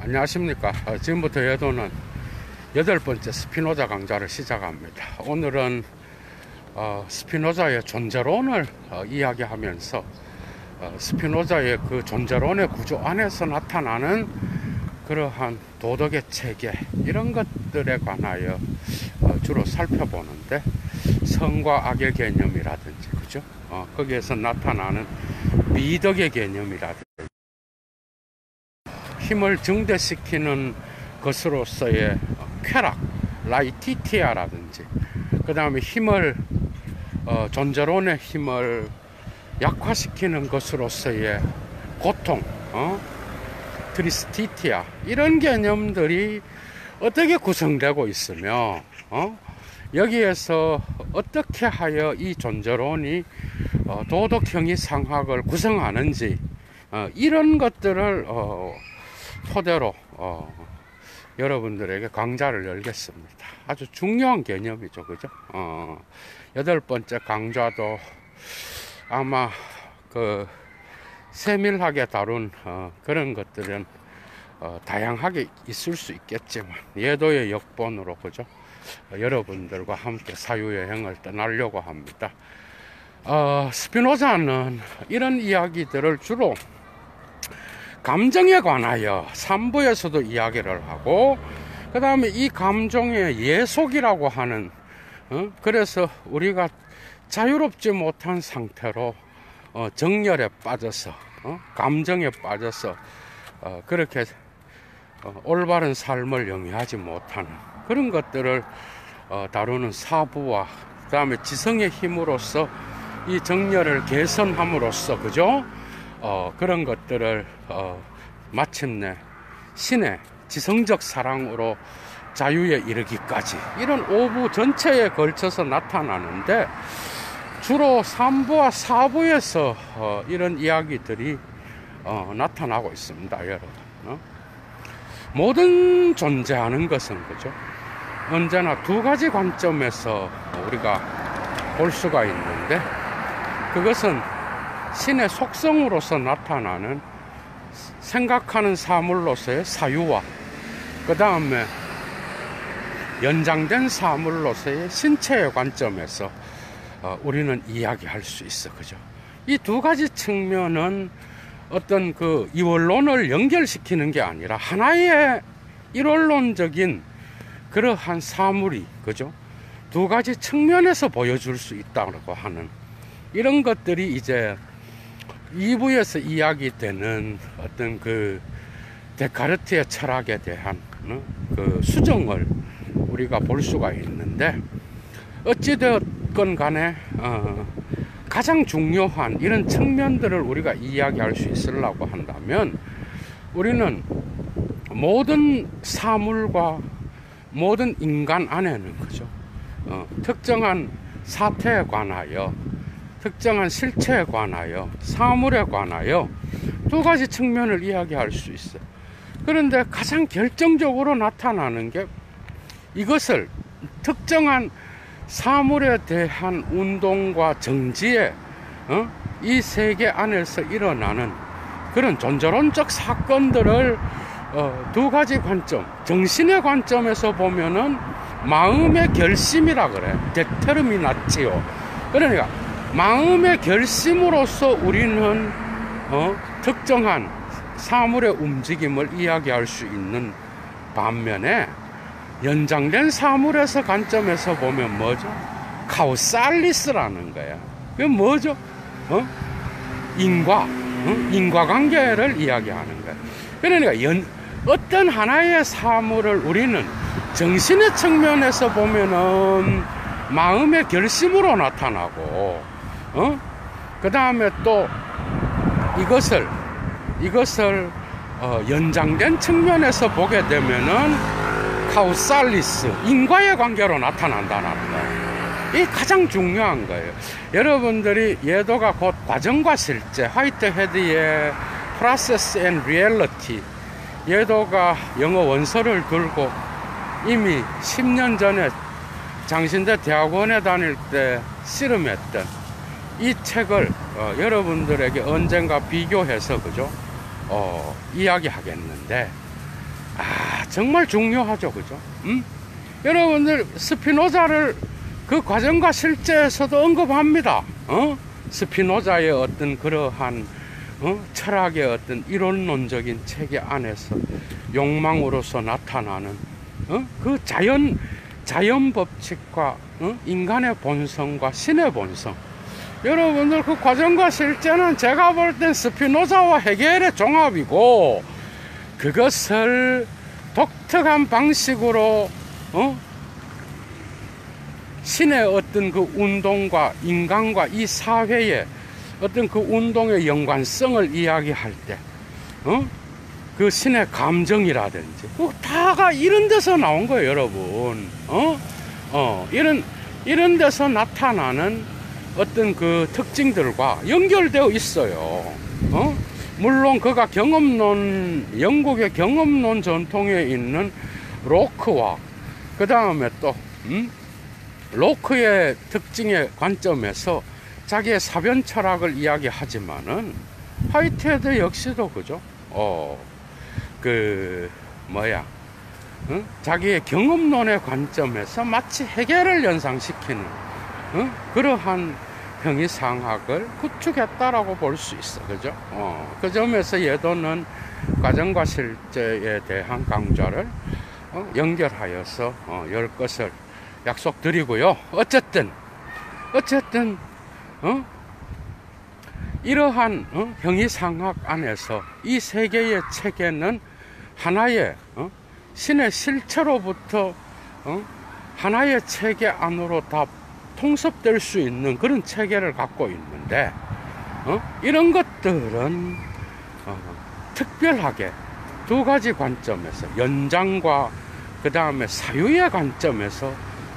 안녕하십니까. 지금부터 예도는 8번째 스피노자 강좌를 시작합니다. 오늘은 스피노자의 존재론을 이야기하면서 스피노자의 그 존재론의 구조 안에서 나타나는 그러한 도덕의 체계, 이런 것들에 관하여 주로 살펴보는데, 선과 악의 개념이라든지, 그죠? 거기에서 나타나는 미덕의 개념이라든지, 힘을 증대시키는 것으로서의 쾌락, 라이티티아라든지, 그 다음에 힘을 존재론의 힘을 약화시키는 것으로서의 고통, 트리스티티아, 이런 개념들이 어떻게 구성되고 있으며 여기에서 어떻게 하여 이 존재론이 도덕 형이상학을 구성하는지, 이런 것들을 토대로 여러분들에게 강좌를 열겠습니다. 아주 중요한 개념이죠, 그죠? 8번째 강좌도 아마 세밀하게 다룬 그런 것들은 다양하게 있을 수 있겠지만, 예도의 역본으로, 그죠? 여러분들과 함께 사유여행을 떠나려고 합니다. 스피노자는 이런 이야기들을 주로 감정에 관하여 3부에서도 이야기를 하고, 그 다음에 이 감정의 예속이라고 하는, 그래서 우리가 자유롭지 못한 상태로 정열에 빠져서, 감정에 빠져서 그렇게 올바른 삶을 영위하지 못하는 그런 것들을 다루는 4부와, 그 다음에 지성의 힘으로써 이 정열을 개선함으로써, 그죠? 그런 것들을 마침내 신의 지성적 사랑으로 자유에 이르기까지, 이런 5부 전체에 걸쳐서 나타나는데, 주로 3부와 4부에서 이런 이야기들이 나타나고 있습니다, 여러분. 모든 존재하는 것은, 그죠? 언제나 두 가지 관점에서 우리가 볼 수가 있는데, 그것은 신의 속성으로서 나타나는 생각하는 사물로서의 사유와, 그 다음에 연장된 사물로서의 신체의 관점에서 우리는 이야기할 수 있어, 그죠? 이 두 가지 측면은 어떤 그 이원론을 연결시키는 게 아니라 하나의 일원론적인 그러한 사물이, 그죠? 두 가지 측면에서 보여줄 수 있다고 하는 이런 것들이 이제 2부에서 이야기되는 어떤 그 데카르트의 철학에 대한 그 수정을 우리가 볼 수가 있는데, 어찌되었건 간에 가장 중요한 이런 측면들을 우리가 이야기할 수 있으려고 한다면, 우리는 모든 사물과 모든 인간 안에는, 그죠? 특정한 사태에 관하여, 특정한 실체에 관하여, 사물에 관하여 두 가지 측면을 이야기할 수 있어요. 그런데 가장 결정적으로 나타나는 게, 이것을 특정한 사물에 대한 운동과 정지에 이 세계 안에서 일어나는 그런 존재론적 사건들을 두 가지 관점, 정신의 관점에서 보면은 마음의 결심이라 그래. 데테르미나치오. 그러니까 마음의 결심으로서 우리는 특정한 사물의 움직임을 이야기할 수 있는 반면에, 연장된 사물에서 관점에서 보면 뭐죠? 카우살리스라는 거야. 그게 뭐죠? 인과관계를 이야기하는 거야. 그러니까 어떤 하나의 사물을 우리는 정신의 측면에서 보면은 마음의 결심으로 나타나고, 그 다음에 또 이것을 연장된 측면에서 보게 되면은 카우살리스, 인과의 관계로 나타난다는 거예요. 이게 가장 중요한 거예요. 여러분들이 예도가 곧 과정과 실제, 화이트헤드의 Process and Reality, 예도가 영어 원서를 들고 이미 10년 전에 장신대 대학원에 다닐 때 씨름했던 이 책을 여러분들에게 언젠가 비교해서, 그죠? 이야기하겠는데, 정말 중요하죠. 그죠? 여러분들, 스피노자를 그 과정과 실제에서도 언급합니다. 스피노자의 어떤 그러한 철학의 어떤 이론론적인 체계 안에서 욕망으로서 나타나는 그 자연 법칙과 인간의 본성과 신의 본성. 여러분들, 그 과정과 실제는 제가 볼 땐 스피노자와 헤겔의 종합이고, 그것을 독특한 방식으로 신의 어떤 그 운동과 인간과 이 사회의 어떤 그 운동의 연관성을 이야기할 때, 그 신의 감정이라든지, 다가 이런 데서 나온 거예요, 여러분. 이런 데서 나타나는 어떤 그 특징들과 연결되어 있어요. 물론 그가 영국의 경험론 전통에 있는 로크와, 그 다음에 또, 로크의 특징의 관점에서 자기의 사변 철학을 이야기하지만은, 화이트헤드 역시도, 그죠? 자기의 경험론의 관점에서 마치 헤겔을 연상시키는, 그러한 형이상학을 구축했다라고 볼 수 있어. 그죠? 그 점에서 예도는 과정과 실제에 대한 강좌를 연결하여서 열 것을 약속드리고요. 어쨌든 이러한 형이상학 안에서 이 세 개의 체계는 하나의 신의 실체로부터 하나의 체계 안으로 다 통섭될 수 있는 그런 체계를 갖고 있는데, 이런 것들은 특별하게 두 가지 관점에서, 연장과 그 다음에 사유의 관점에서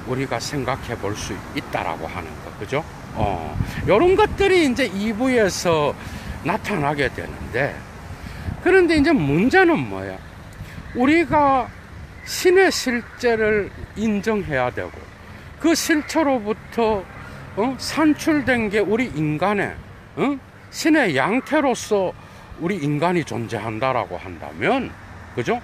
우리가 생각해 볼 수 있다라고 하는 거. 그죠? 요런 것들이 이제 2부에서 나타나게 되는데, 그런데 이제 문제는 뭐야? 우리가 신의 실제를 인정해야 되고, 그 실체로부터 산출된 게 우리 인간의 신의 양태로서 우리 인간이 존재한다라고 한다면, 그죠?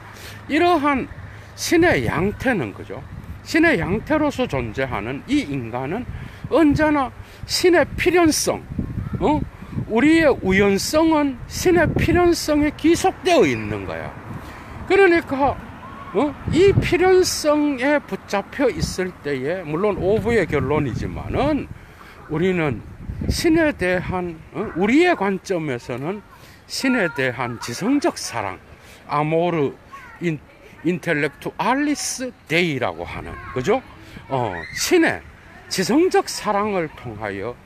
이러한 신의 양태는, 그죠? 신의 양태로서 존재하는 이 인간은 언제나 신의 필연성, 우리의 우연성은 신의 필연성에 기속되어 있는 거야. 그러니까 이 필연성에 붙잡혀 있을 때에, 물론 오브의 결론이지만은, 우리는 신에 대한, 우리의 관점에서는 신에 대한 지성적 사랑, 아모르 인텔렉투알리스 데이라고 하는, 그죠? 신의 지성적 사랑을 통하여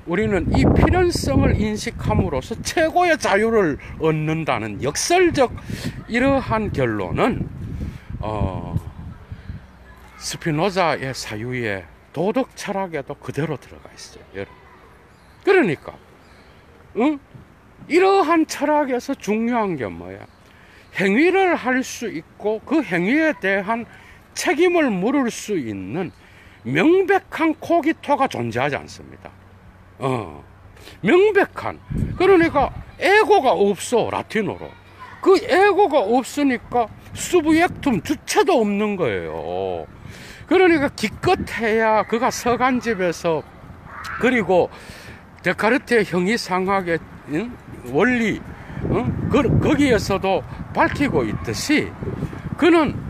우리는 이 필연성을 인식함으로써 최고의 자유를 얻는다는 역설적 이러한 결론은 스피노자의 사유의 도덕 철학에도 그대로 들어가 있어요, 여러분. 그러니까 이러한 철학에서 중요한 게 뭐야? 행위를 할 수 있고 그 행위에 대한 책임을 물을 수 있는 명백한 코기토가 존재하지 않습니다. 명백한, 그러니까 에고가 없어, 라틴어로. 그 에고가 없으니까 수브젝툼, 주체도 없는 거예요. 그러니까 기껏해야 그가 서간집에서, 그리고 데카르트의 형이상학의 원리, 거기에서도 밝히고 있듯이, 그는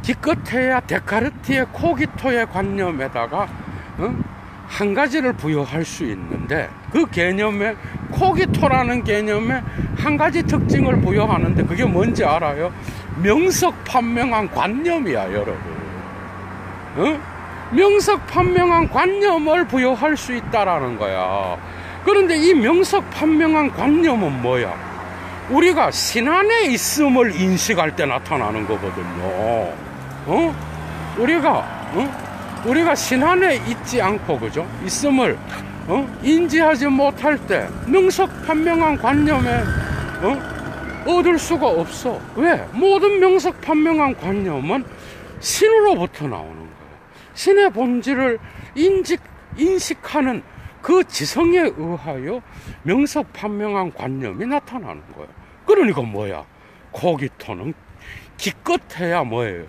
기껏해야 데카르트의 코기토의 관념에다가 한 가지를 부여할 수 있는데, 그 개념에, 코기토라는 개념에 한 가지 특징을 부여하는데, 그게 뭔지 알아요? 명석판명한 관념이야, 여러분. 명석판명한 관념을 부여할 수 있다라는 거야. 그런데 이 명석판명한 관념은 뭐야? 우리가 신 안에 있음을 인식할 때 나타나는 거거든요. 우리가 신 안에 있지 않고, 그죠? 있음을 인지하지 못할 때 명석판명한 관념에 얻을 수가 없어. 왜? 모든 명석판명한 관념은 신으로부터 나오는 거예요. 신의 본질을 인식하는 그 지성에 의하여 명석판명한 관념이 나타나는 거예요. 그러니까 뭐야? 코기토는 기껏해야 뭐예요?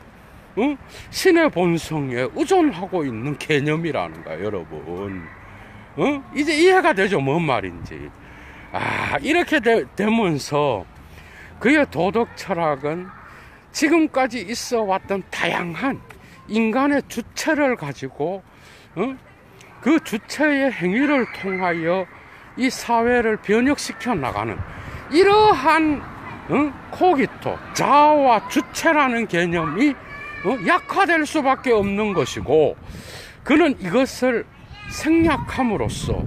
응? 신의 본성에 의존하고 있는 개념이라는 거야, 여러분. 응? 이제 이해가 되죠, 뭔 말인지. 이렇게 되면서 그의 도덕 철학은 지금까지 있어 왔던 다양한 인간의 주체를 가지고, 그 주체의 행위를 통하여 이 사회를 변혁시켜 나가는 이러한 코기토, 자아와 주체라는 개념이 약화될 수밖에 없는 것이고, 그는 이것을 생략함으로써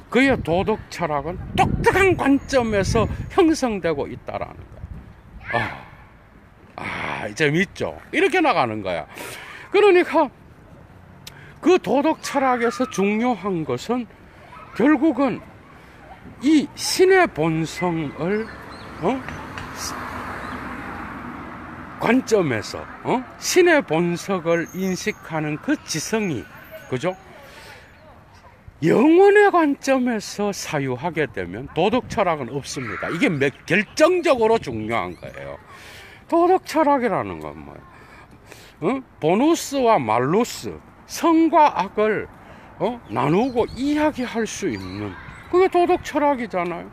그의 도덕 철학은 독특한 관점에서 형성되고 있다라는 거야. 재밌죠? 이렇게 나가는 거야. 그러니까 그 도덕 철학에서 중요한 것은 결국은 이 신의 본성을 관점에서 신의 본성을 인식하는 그 지성이, 그죠? 영혼의 관점에서 사유하게 되면 도덕 철학은 없습니다. 이게 결정적으로 중요한 거예요. 도덕 철학이라는 건 뭐예요? 보누스와 말루스, 선과 악을 나누고 이야기할 수 있는, 그게 도덕 철학이잖아요.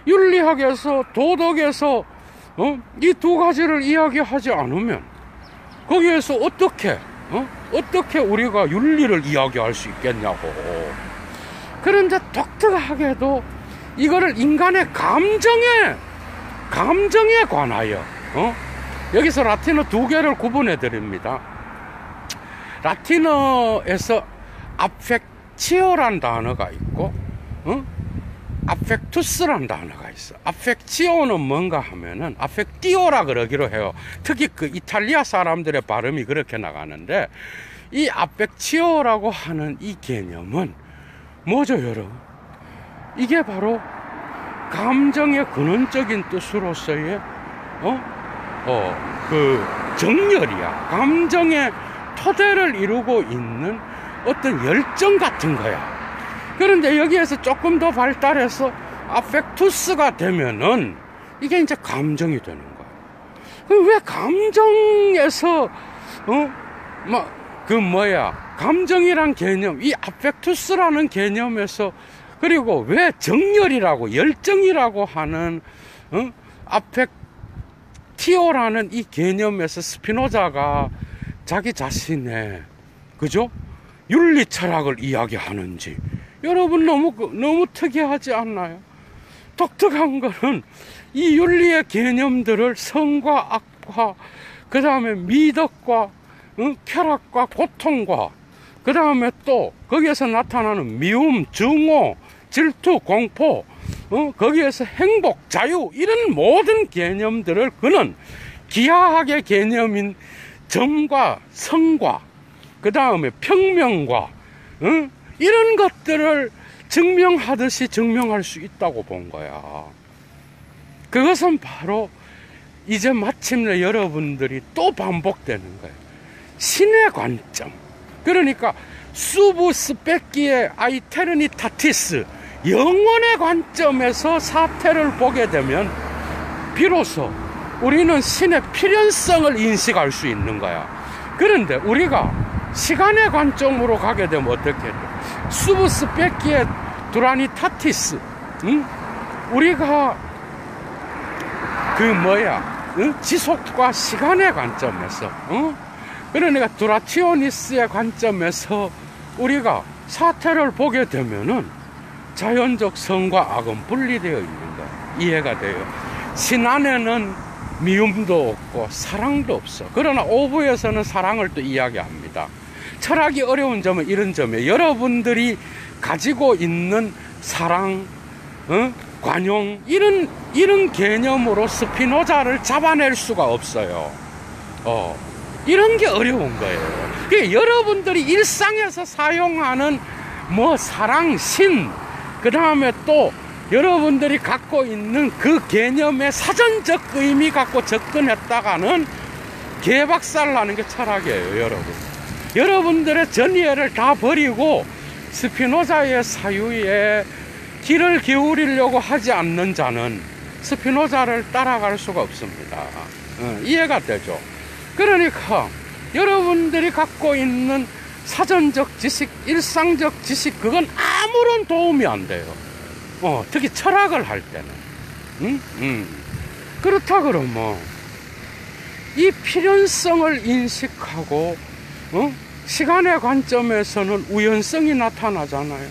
윤리학에서, 도덕에서 이 두 가지를 이야기하지 않으면 거기에서 어떻게 우리가 윤리를 이야기할 수 있겠냐고. 그런데 독특하게도 이거를 인간의 감정에 관하여 여기서 라틴어 두 개를 구분해 드립니다. 라틴어에서 아펙치오란 단어가 있고 아펙투스란 단어가 있어. 아펙치오는 뭔가 하면은 아펙티오라 그러기로 해요. 특히 그 이탈리아 사람들의 발음이 그렇게 나가는데, 이 아펙치오라고 하는 이 개념은 뭐죠, 여러분? 이게 바로 감정의 근원적인 뜻으로서의 그 정열이야. 감정의 토대를 이루고 있는 어떤 열정 같은 거야. 그런데 여기에서 조금 더 발달해서 아펙투스가 되면은 이게 이제 감정이 되는 거야. 그럼 왜 감정에서 감정이란 개념, 이 아펙투스라는 개념에서, 그리고 왜 정열이라고, 열정이라고 하는 아펙티오라는 이 개념에서 스피노자가 자기 자신의, 그죠? 윤리 철학을 이야기하는지, 여러분 너무 특이하지 않나요? 독특한 거는 이 윤리의 개념들을 선과 악과, 그 다음에 미덕과 쾌락과 고통과, 그 다음에 또 거기에서 나타나는 미움, 증오, 질투, 공포, 거기에서 행복, 자유, 이런 모든 개념들을 그는 기하학의 개념인 정과 성과, 그 다음에 평명과 이런 것들을 증명하듯이 증명할 수 있다고 본 거야. 그것은 바로 이제 마침내 여러분들이 또 반복되는 거예요. 신의 관점. 그러니까 수부스 뺏기의 아이테르니타티스, 영원의 관점에서 사태를 보게 되면 비로소 우리는 신의 필연성을 인식할 수 있는 거야. 그런데 우리가 시간의 관점으로 가게 되면 어떻게 돼? 수부스 뺏기의 두라니타티스, 우리가 지속과 시간의 관점에서, 그러니까 두라티오니스의 관점에서 우리가 사태를 보게 되면은 자연적 선과 악은 분리되어 있는 거야. 이해가 돼요. 신 안에는 미움도 없고 사랑도 없어. 그러나 오부에서는 사랑을 또 이야기합니다. 철학이 어려운 점은 이런 점이에요. 여러분들이 가지고 있는 사랑, 관용, 이런 개념으로 스피노자를 잡아낼 수가 없어요. 이런 게 어려운 거예요. 여러분들이 일상에서 사용하는 사랑, 신, 그 다음에 또 여러분들이 갖고 있는 그 개념의 사전적 의미 갖고 접근했다가는 개박살 나는 게 철학이에요, 여러분. 여러분들의 전이해를 다 버리고 스피노자의 사유에 귀를 기울이려고 하지 않는 자는 스피노자를 따라갈 수가 없습니다. 이해가 되죠? 그러니까 여러분들이 갖고 있는 사전적 지식, 일상적 지식, 그건 아무런 도움이 안 돼요. 특히 철학을 할 때는. 그렇다 그러면 이 필연성을 인식하고 시간의 관점에서는 우연성이 나타나잖아요.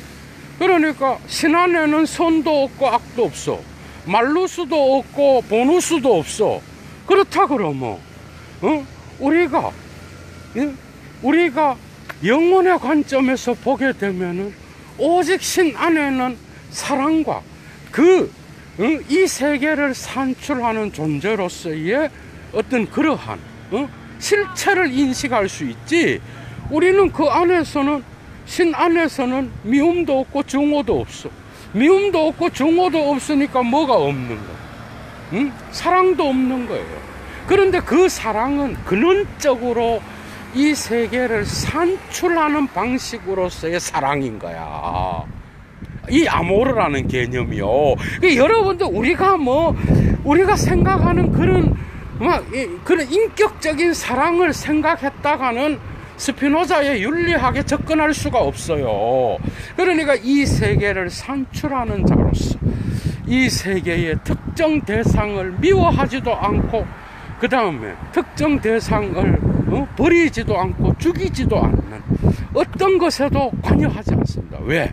그러니까 신 안에는 선도 없고 악도 없어. 말루수도 없고 보누수도 없어. 그렇다 그러면 우리가 영혼의 관점에서 보게 되면은 오직 신 안에는 사랑과 이 세계를 산출하는 존재로서의 어떤 그러한 실체를 인식할 수 있지. 우리는 그 안에서는, 신 안에서는 미움도 없고 증오도 없어. 미움도 없고 증오도 없으니까 뭐가 없는 거야? 사랑도 없는 거예요. 그런데 그 사랑은 근원적으로 이 세계를 산출하는 방식으로서의 사랑인 거야. 이 아모르라는 개념이요. 여러분들 우리가 생각하는 그런 인격적인 사랑을 생각했다가는 스피노자의 윤리학에 접근할 수가 없어요. 그러니까 이 세계를 산출하는 자로서 이 세계의 특정 대상을 미워하지도 않고, 그 다음에 특정 대상을 버리지도 않고 죽이지도 않는 어떤 것에도 관여하지 않습니다. 왜?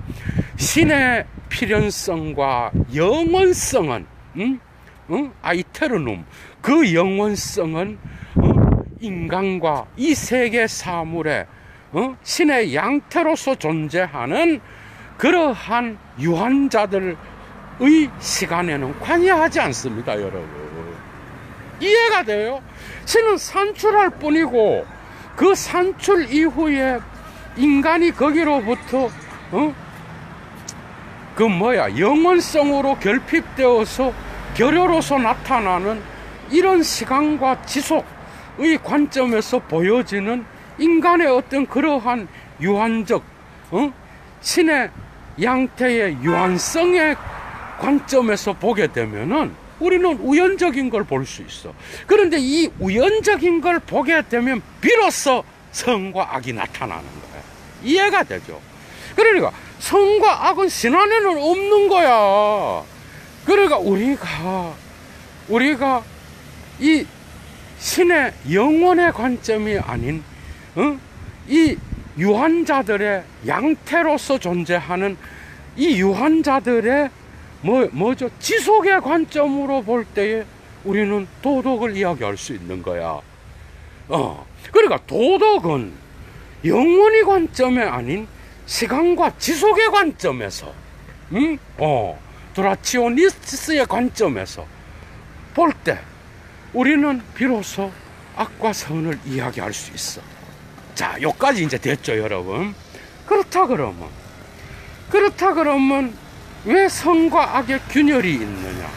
신의 필연성과 영원성은 아이테르눔, 그 영원성은 인간과 이 세계 사물에 신의 양태로서 존재하는 그러한 유한자들의 시간에는 관여하지 않습니다, 여러분. 이해가 돼요? 신은 산출할 뿐이고, 그 산출 이후에 인간이 거기로부터 영원성으로 결핍되어서 결여로서 나타나는 이런 시간과 지속의 관점에서 보여지는 인간의 어떤 그러한 유한적 신의 양태의 유한성의 관점에서 보게 되면은 우리는 우연적인 걸 볼 수 있어. 그런데 이 우연적인 걸 보게 되면 비로소 선과 악이 나타나는 거야. 이해가 되죠? 그러니까 선과 악은 신 안에는 없는 거야. 그러니까 우리가 이 신의 영혼의 관점이 아닌 이 유한자들의 양태로서 존재하는 이 유한자들의 지속의 관점으로 볼 때에 우리는 도덕을 이야기할 수 있는 거야. 그러니까 도덕은 영혼의 관점이 아닌 시간과 지속의 관점에서, 드라치오니스트의 관점에서 볼 때 우리는 비로소 악과 선을 이야기할 수 있어. 자, 여기까지 이제 됐죠, 여러분? 그렇다 그러면 왜 선과 악의 균열이 있느냐?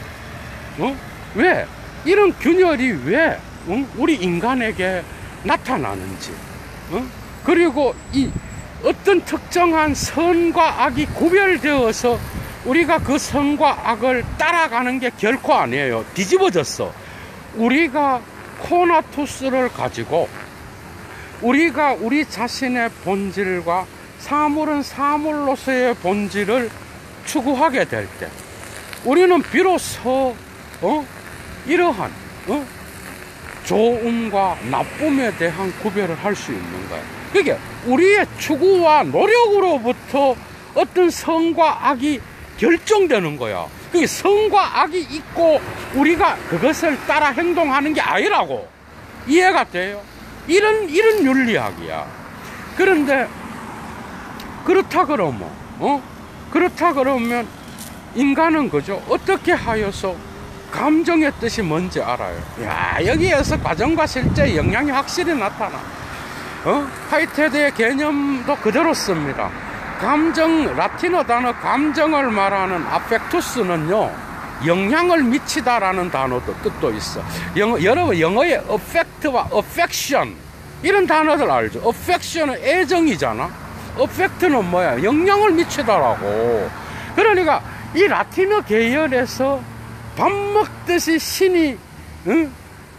왜? 이런 균열이 왜 우리 인간에게 나타나는지, 그리고 이 어떤 특정한 선과 악이 구별되어서 우리가 그 선과 악을 따라가는 게 결코 아니에요. 뒤집어졌어. 우리가 코나투스를 가지고 우리가 우리 자신의 본질과 사물은 사물로서의 본질을 추구하게 될 때 우리는 비로소 이러한 좋음과 나쁨에 대한 구별을 할 수 있는 거예요. 그게 우리의 추구와 노력으로부터 어떤 선과 악이 결정되는 거야. 그게 선과 악이 있고 우리가 그것을 따라 행동하는 게 아니라고. 이해가 돼요? 이런 윤리학이야. 그런데 그렇다 그러면 인간은 그죠? 어떻게 하여서 감정의 뜻이 뭔지 알아요. 야, 여기에서 과정과 실제의 영향이 확실히 나타나. 화이테드의 개념도 그대로 씁니다. 감정, 라틴어 단어 감정을 말하는 아펙투스는요, 영향을 미치다라는 단어도 뜻도 있어. 여러분 영어의 affect와 affection 이런 단어들 알죠? affection은 애정이잖아. affect는 뭐야? 영향을 미치다라고. 그러니까 이 라틴어 계열에서 밥 먹듯이 신이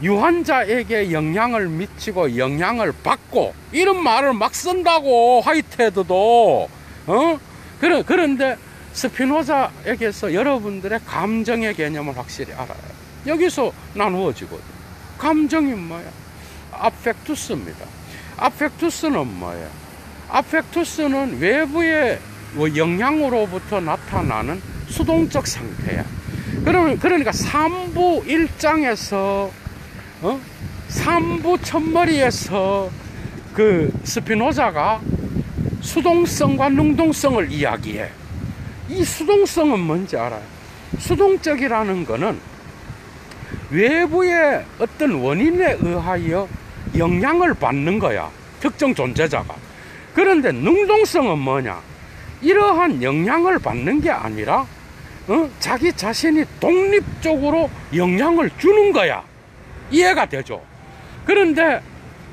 유한자에게 영향을 미치고 영향을 받고 이런 말을 막 쓴다고. 화이트헤드도. 그런데 스피노자에게서 여러분들의 감정의 개념을 확실히 알아요. 여기서 나누어지거든. 감정이 뭐야? 아펙투스입니다. 아펙투스는 뭐예요? 아펙투스는 외부의 영향으로부터 나타나는 수동적 상태야. 그러니까 3부 1장에서 3부 첫머리에서 그 스피노자가 수동성과 능동성을 이야기해. 이 수동성은 뭔지 알아요? 수동적이라는 거는 외부의 어떤 원인에 의하여 영향을 받는 거야, 특정 존재자가. 그런데 능동성은 뭐냐? 이러한 영향을 받는 게 아니라 자기 자신이 독립적으로 영향을 주는 거야. 이해가 되죠? 그런데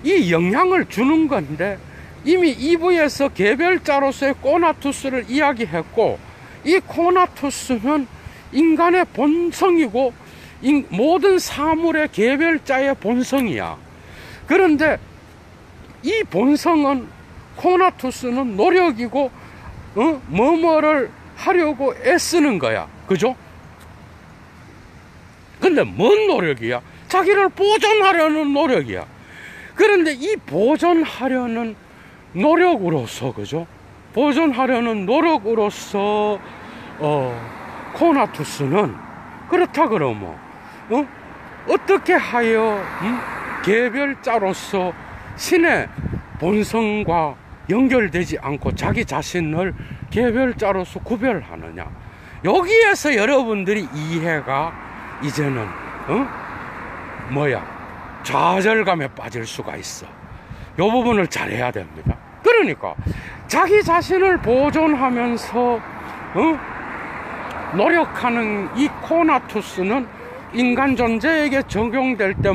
이 영향을 주는 건데 이미 2부에서 개별자로서의 코나투스를 이야기했고, 이 코나투스는 인간의 본성이고 모든 사물의 개별자의 본성이야. 그런데 이 본성은, 코나투스는 노력이고 뭐뭐를 하려고 애쓰는 거야. 그죠? 근데 뭔 노력이야? 자기를 보존하려는 노력이야. 그런데 이 보존하려는 노력으로서, 그죠? 보존하려는 노력으로서 코나투스는 그렇다 그러면 어떻게 하여 개별자로서 신의 본성과 연결되지 않고 자기 자신을 개별자로서 구별하느냐? 여기에서 여러분들이 이해가 이제는 좌절감에 빠질 수가 있어. 이 부분을 잘해야 됩니다. 그러니까 자기 자신을 보존하면서 노력하는 이 코나투스는 인간 존재에게 적용될 때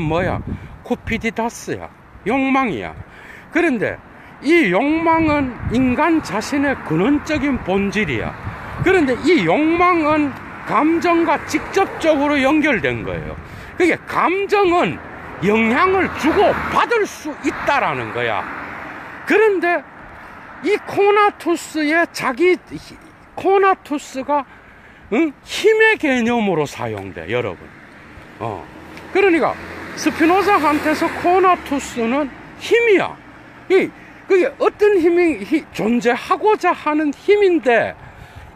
쿠피디다스야, 욕망이야. 그런데 이 욕망은 인간 자신의 근원적인 본질이야. 그런데 이 욕망은 감정과 직접적으로 연결된 거예요. 그게 감정은 영향을 주고 받을 수 있다라는 거야. 그런데 이 코나투스가 힘의 개념으로 사용돼, 여러분. 그러니까 스피노자한테서 코나투스는 힘이야. 그게 어떤 힘이 존재하고자 하는 힘인데,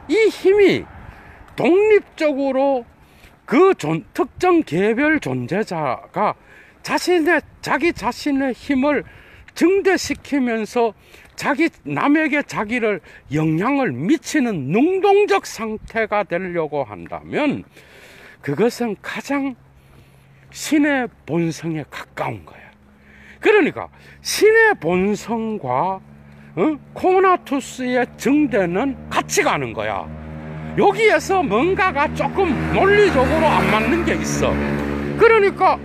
이 힘이 독립적으로 그 특정 개별 존재자가 자기 자신의 힘을 증대시키면서 남에게 자기를 영향을 미치는 능동적 상태가 되려고 한다면 그것은 가장 신의 본성에 가까운 거야. 그러니까 신의 본성과 코나투스의 증대는 같이 가는 거야. 여기에서 뭔가가 조금 논리적으로 안 맞는 게 있어. 그러니까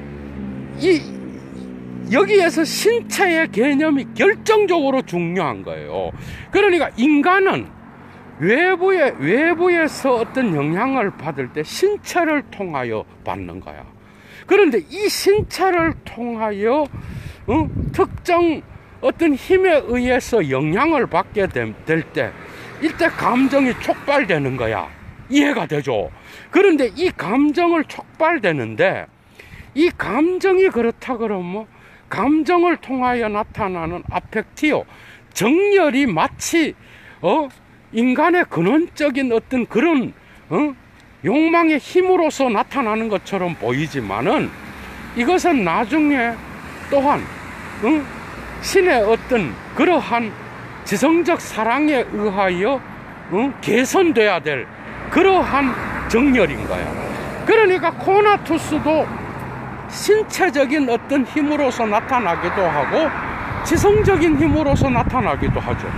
여기에서 신체의 개념이 결정적으로 중요한 거예요. 그러니까 인간은 외부에서 어떤 영향을 받을 때 신체를 통하여 받는 거야. 그런데 이 신체를 통하여 특정 어떤 힘에 의해서 영향을 받게 될 때, 이때 감정이 촉발되는 거야. 이해가 되죠? 그런데 이 감정을 촉발되는데, 이 감정이 그렇다 그러면 감정을 통하여 나타나는 아펙티오, 정열이 마치 인간의 근원적인 어떤 그런 욕망의 힘으로서 나타나는 것처럼 보이지만은, 이것은 나중에 또한 신의 어떤 그러한 지성적 사랑에 의하여 개선돼야 될 그러한 정열인 거야. 그러니까 코나투스도 신체적인 어떤 힘으로서 나타나기도 하고 지성적인 힘으로서 나타나기도 하죠.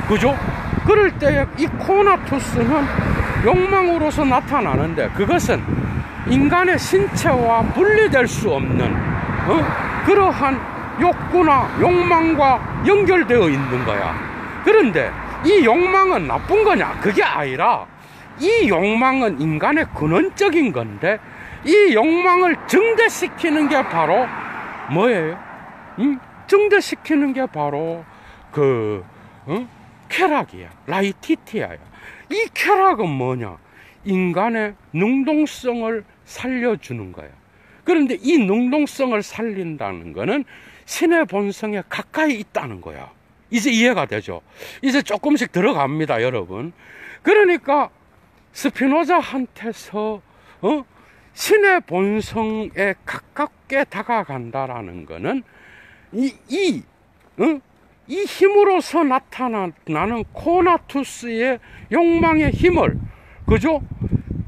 그죠? 그럴 때 이 코나투스는 욕망으로서 나타나는데, 그것은 인간의 신체와 분리될 수 없는 그러한 욕구나 욕망과 연결되어 있는 거야. 그런데 이 욕망은 나쁜 거냐? 그게 아니라 이 욕망은 인간의 근원적인 건데, 이 욕망을 증대시키는 게 바로 뭐예요? 증대시키는 게 바로 쾌락이야. 라이티티아야. 이 쾌락은 뭐냐? 인간의 능동성을 살려주는 거야. 그런데 이 능동성을 살린다는 거는 신의 본성에 가까이 있다는 거야. 이제 이해가 되죠? 이제 조금씩 들어갑니다, 여러분. 그러니까 스피노자한테서 신의 본성에 가깝게 다가간다라는 거는 이 힘으로서 나타나는 코나투스의 욕망의 힘을, 그죠?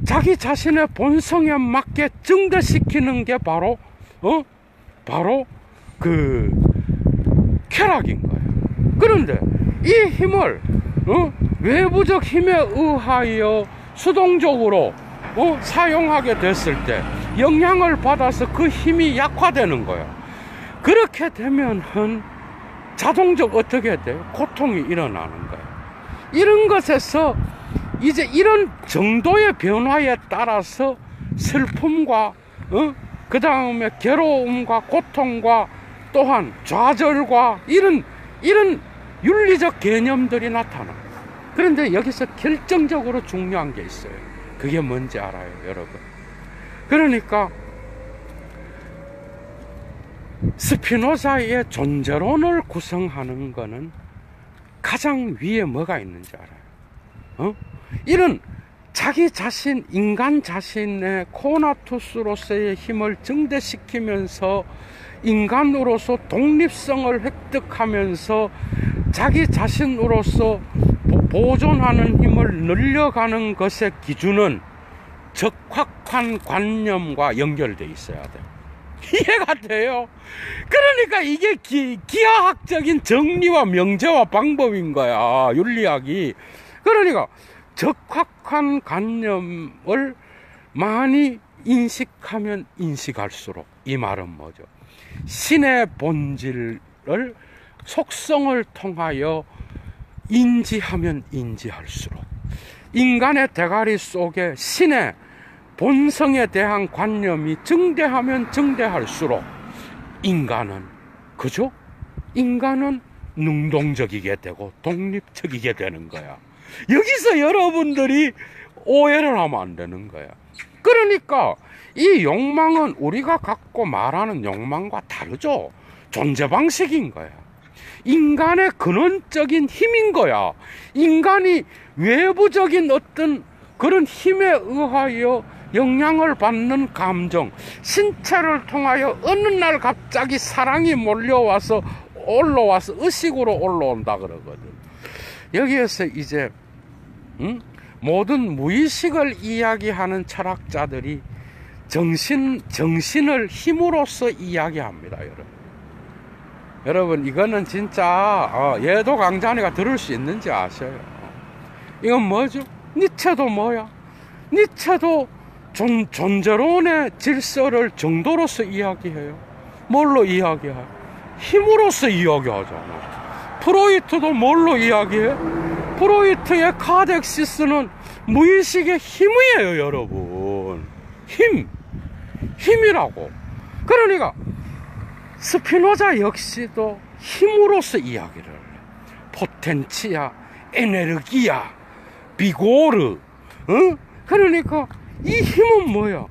자기 자신의 본성에 맞게 증대시키는 게 바로 쾌락인 거예요. 그런데 이 힘을 외부적 힘에 의하여 수동적으로 사용하게 됐을 때 영향을 받아서 그 힘이 약화되는 거예요. 그렇게 되면은 자동적 어떻게 돼요? 고통이 일어나는 거예요. 이런 것에서 이제 이런 정도의 변화에 따라서 슬픔과 그 다음에 괴로움과 고통과 또한 좌절과 이런 윤리적 개념들이 나타나. 그런데 여기서 결정적으로 중요한 게 있어요. 그게 뭔지 알아요, 여러분? 그러니까 스피노자의 존재론을 구성하는 거는 가장 위에 뭐가 있는지 알아요? 이런 자기 자신, 인간 자신의 코나투스로서의 힘을 증대시키면서 인간으로서 독립성을 획득하면서 자기 자신으로서 보존하는 힘을 늘려가는 것의 기준은 적확한 관념과 연결되어 있어야 돼요. 이해가 돼요? 그러니까 이게 기하학적인 정리와 명제와 방법인 거야, 윤리학이. 그러니까 적확한 관념을 많이 인식하면 인식할수록, 이 말은 뭐죠? 신의 본질을, 속성을 통하여 인지하면 인지할수록, 인간의 대가리 속에 신의 본성에 대한 관념이 증대하면 증대할수록 인간은, 그죠? 인간은 능동적이게 되고 독립적이게 되는 거야. 여기서 여러분들이 오해를 하면 안 되는 거야. 그러니까 이 욕망은 우리가 갖고 말하는 욕망과 다르죠. 존재 방식인 거야. 인간의 근원적인 힘인 거야. 인간이 외부적인 어떤 그런 힘에 의하여 영향을 받는 감정, 신체를 통하여 어느 날 갑자기 사랑이 몰려와서 올라와서 의식으로 올라온다 그러거든. 여기에서 이제 모든 무의식을 이야기하는 철학자들이 정신을 힘으로써 이야기합니다, 여러분. 여러분, 이거는 진짜 예도 강자니가 들을 수 있는지 아셔요? 이건 뭐죠? 니체도 뭐야? 니체도 존재론의 질서를 정도로서 이야기해요. 뭘로 이야기해요? 힘으로써 이야기하잖아. 프로이트도 뭘로 이야기해? 프로이트의 카덱시스는 무의식의 힘이에요, 여러분. 힘이라고. 그러니까 스피노자 역시도 힘으로써 이야기를 해. 포텐치아, 에네르기아, 비고르. 그러니까 이 힘은 뭐야?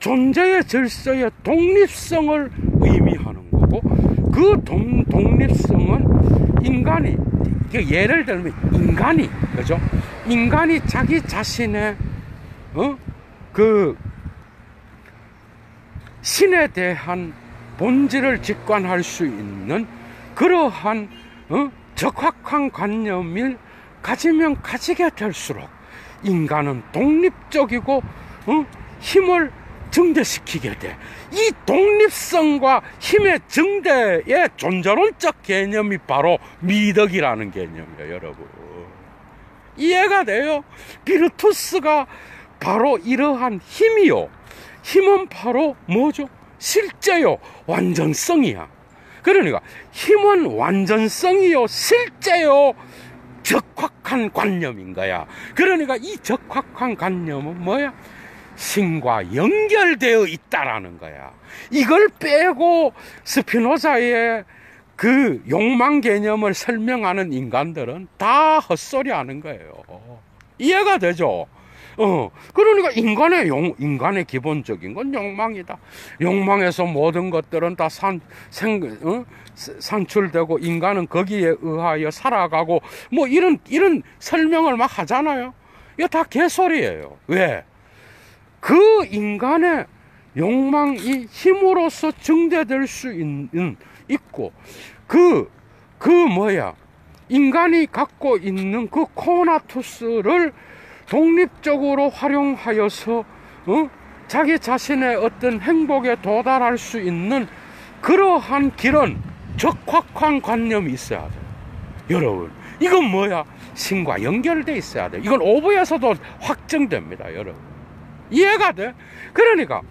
존재의 질서의 독립성을 의미하는 거고, 그 독립성은 인간이, 예를 들면 인간이, 그죠? 인간이 자기 자신의 그 신에 대한 본질을 직관할 수 있는 그러한 적확한 관념을 가지면 가지게 될수록 인간은 독립적이고 힘을 증대시키게 돼. 이 독립성과 힘의 증대의 존재론적 개념이 바로 미덕이라는 개념이에요, 여러분. 이해가 돼요? 비르투스가 바로 이러한 힘이요. 힘은 바로 뭐죠? 실제요. 완전성이야. 그러니까 힘은 완전성이요. 실제요. 적확한 관념인 거야. 그러니까 이 적확한 관념은 뭐야? 신과 연결되어 있다라는 거야. 이걸 빼고 스피노자의 그 욕망 개념을 설명하는 인간들은 다 헛소리 하는 거예요. 이해가 되죠? 그러니까 인간의 기본적인 건 욕망이다. 욕망에서 모든 것들은 다 산출되고 인간은 거기에 의하여 살아가고 뭐 이런 설명을 막 하잖아요. 이거 다 개소리예요. 왜? 그 인간의 욕망이 힘으로써 증대될 수 있고 인간이 갖고 있는 그 코나투스를 독립적으로 활용하여서 자기 자신의 어떤 행복에 도달할 수 있는 그러한 길은 적확한 관념이 있어야 돼요. 여러분, 이건 뭐야? 신과 연결돼 있어야 돼요. 이건 오브에서도 확정됩니다. 여러분, 이해가 돼? 그러니까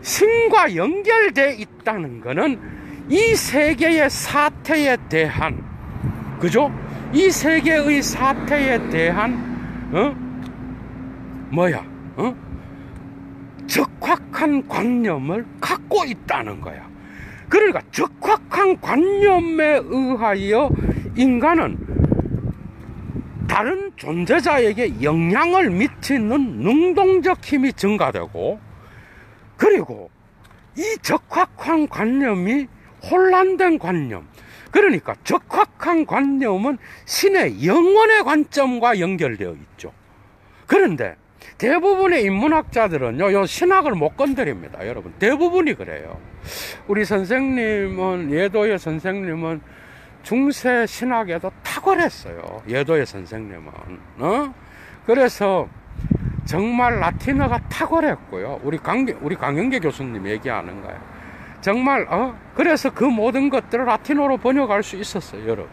신과 연결돼 있다는 거는 이 세계의 사태에 대한, 그죠? 이 세계의 사태에 대한 적확한 관념을 갖고 있다는 거야. 그러니까 적확한 관념에 의하여 인간은 다른 존재자에게 영향을 미치는 능동적 힘이 증가되고, 그리고 이 적확한 관념이 혼란된 관념, 그러니까 적확한 관념은 신의 영원의 관점과 연결되어 있죠. 그런데 대부분의 인문학자들은요, 요 신학을 못 건드립니다. 여러분, 대부분이 그래요. 우리 선생님은, 예도의 선생님은 중세 신학에도 탁월했어요. 예도의 선생님은. 그래서 정말 라틴어가 탁월했고요. 우리 강영계 교수님 얘기하는 거예요. 정말 그래서 그 모든 것들을 라틴어로 번역할 수 있었어요, 여러분.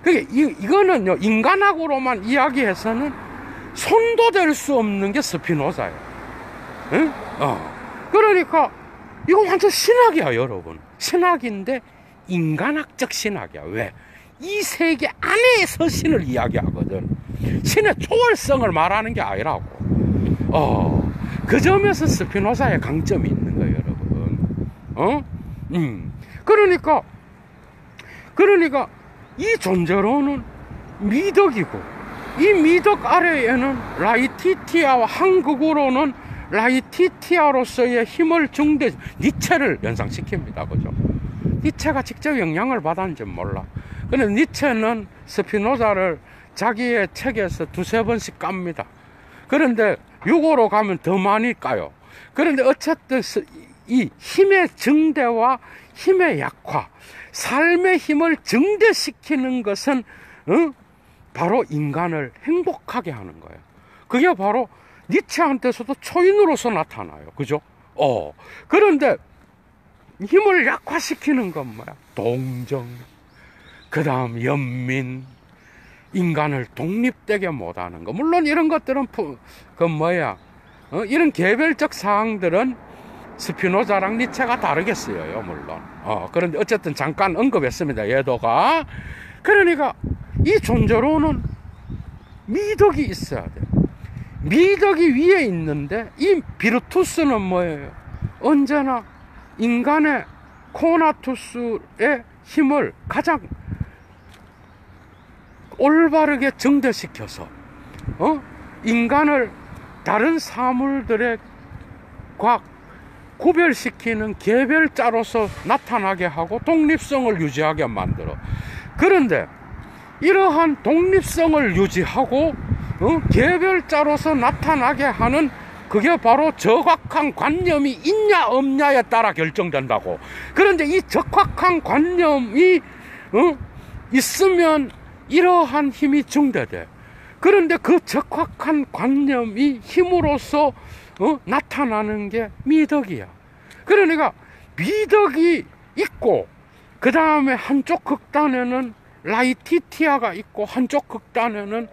그게 이거는요, 인간학으로만 이야기해서는 손도 댈 수 없는 게 스피노자예요. 응? 그러니까 이거 완전 신학이야, 여러분. 신학인데 인간학적 신학이야. 왜? 이 세계 안에서 신을 이야기하거든. 신의 초월성을 말하는 게 아니라고. 그 점에서 스피노자의 강점이 있는 거예요, 여러분. 그러니까 이 존재로는 미덕이고, 이 미덕 아래에는 라이티티아와 한국어로는 라이티티아로서의 힘을 니체를 연상시킵니다. 그죠? 니체가 직접 영향을 받았는지 몰라. 근데 니체는 스피노자를 자기의 책에서 두세 번씩 깝니다. 그런데 육어로 가면 더 많이 까요. 그런데 어쨌든 이 힘의 증대와 힘의 약화, 삶의 힘을 증대시키는 것은 바로 인간을 행복하게 하는 거예요. 그게 바로 니체한테서도 초인으로서 나타나요. 그죠? 그런데 힘을 약화시키는 건 뭐야? 동정, 그 다음 연민, 인간을 독립되게 못하는 거. 물론 이런 것들은 이런 개별적 사항들은 스피노자랑 니체가 다르겠어요, 물론. 그런데 어쨌든 잠깐 언급했습니다, 예도가. 그러니까 이 존재로는 미덕이 있어야 돼. 미덕이 위에 있는데, 이 비르투스는 뭐예요? 언제나 인간의 코나투스의 힘을 가장 올바르게 증대시켜서 인간을 다른 사물들과 구별시키는 개별자로서 나타나게 하고 독립성을 유지하게 만들어. 그런데 이러한 독립성을 유지하고 개별자로서 나타나게 하는, 그게 바로 적확한 관념이 있냐 없냐에 따라 결정된다고. 그런데 이 적확한 관념이 있으면 이러한 힘이 증대돼. 그런데 그 적확한 관념이 힘으로써 나타나는 게 미덕이야. 그러니까 미덕이 있고, 그 다음에 한쪽 극단에는 라이티티아가 있고, 한쪽 극단에는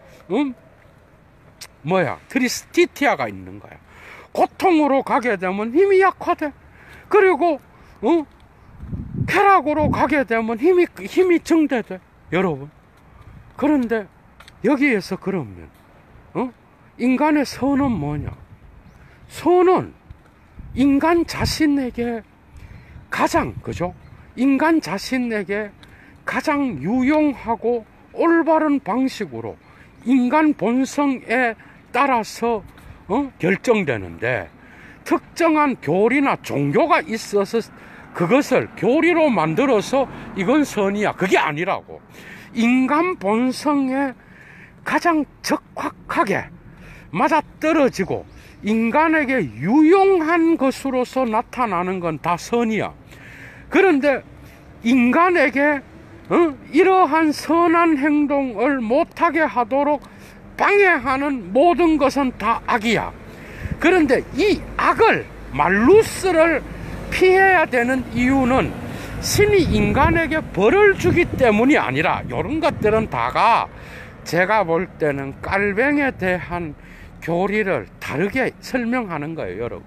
트리스티티아가 있는 거야. 고통으로 가게 되면 힘이 약화돼. 그리고 쾌락으로 가게 되면 힘이 증대돼, 여러분. 그런데 여기에서 그러면 인간의 선은 뭐냐? 선은 인간 자신에게 가장, 그죠? 인간 자신에게 가장 유용하고 올바른 방식으로 인간 본성에 따라서 결정되는데, 특정한 교리나 종교가 있어서 그것을 교리로 만들어서 이건 선이야, 그게 아니라고. 인간 본성에 가장 적확하게 맞아떨어지고 인간에게 유용한 것으로서 나타나는 건 다 선이야. 그런데 인간에게 이러한 선한 행동을 못하게 하도록 방해하는 모든 것은 다 악이야. 그런데 이 악을, 말루스를 피해야 되는 이유는 신이 인간에게 벌을 주기 때문이 아니라, 이런 것들은 다가 제가 볼 때는 깔뱅에 대한 교리를 다르게 설명하는 거예요, 여러분.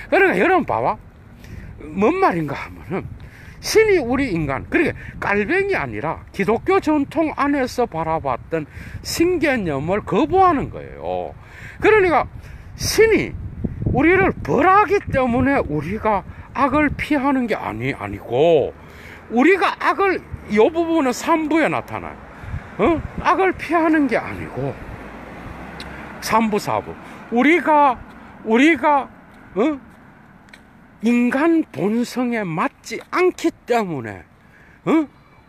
그러니까 여러분 봐봐, 뭔 말인가 하면은, 신이 우리 인간, 그러니까 깔뱅이 아니라 기독교 전통 안에서 바라봤던 신개념을 거부하는 거예요. 그러니까 신이 우리를 벌하기 때문에 우리가 악을 피하는 게 아니고, 우리가 악을, 이 부분은 3부에 나타나요. 악을 피하는 게 아니고 3부 4부 우리가 인간 본성에 맞지 않기 때문에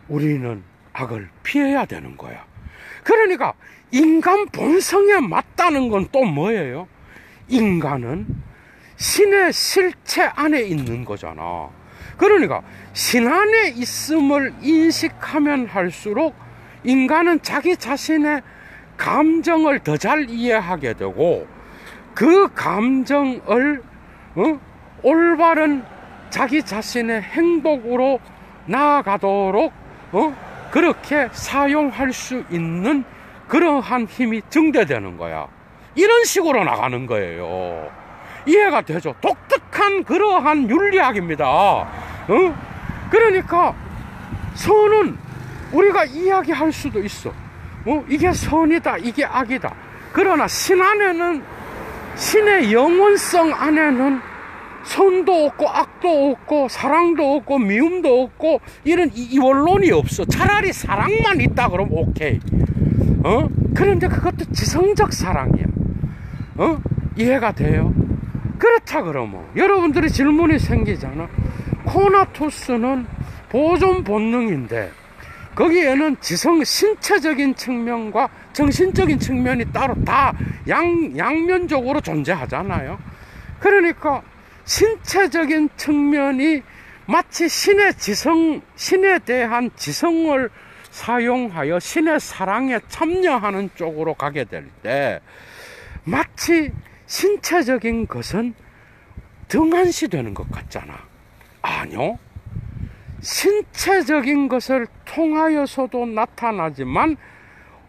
우리는 악을 피해야 되는 거야. 그러니까 인간 본성에 맞다는 건 또 뭐예요? 인간은 신의 실체 안에 있는 거잖아. 그러니까 신 안에 있음을 인식하면 할수록 인간은 자기 자신의 감정을 더 잘 이해하게 되고, 그 감정을 올바른 자기 자신의 행복으로 나아가도록 그렇게 사용할 수 있는 그러한 힘이 증대되는 거야. 이런 식으로 나가는 거예요. 이해가 되죠? 독특한 그러한 윤리학입니다. 그러니까 선은 우리가 이야기할 수도 있어. 이게 선이다, 이게 악이다. 그러나 신 안에는, 신의 영원성 안에는 선도 없고 악도 없고 사랑도 없고 미움도 없고 이런 이원론이 없어. 차라리 사랑만 있다 그러면 오케이. 그런데 그것도 지성적 사랑이야. 이해가 돼요? 그렇다 그러면 여러분들이 질문이 생기잖아. 코나투스는 보존 본능인데 거기에는 신체적인 측면과 정신적인 측면이 따로 다 양면적으로 존재하잖아요. 그러니까 신체적인 측면이 마치 신에 대한 지성을 사용하여 신의 사랑에 참여하는 쪽으로 가게 될 때, 마치 신체적인 것은 등한시되는 것 같잖아. 아니요. 신체적인 것을 통하여서도 나타나지만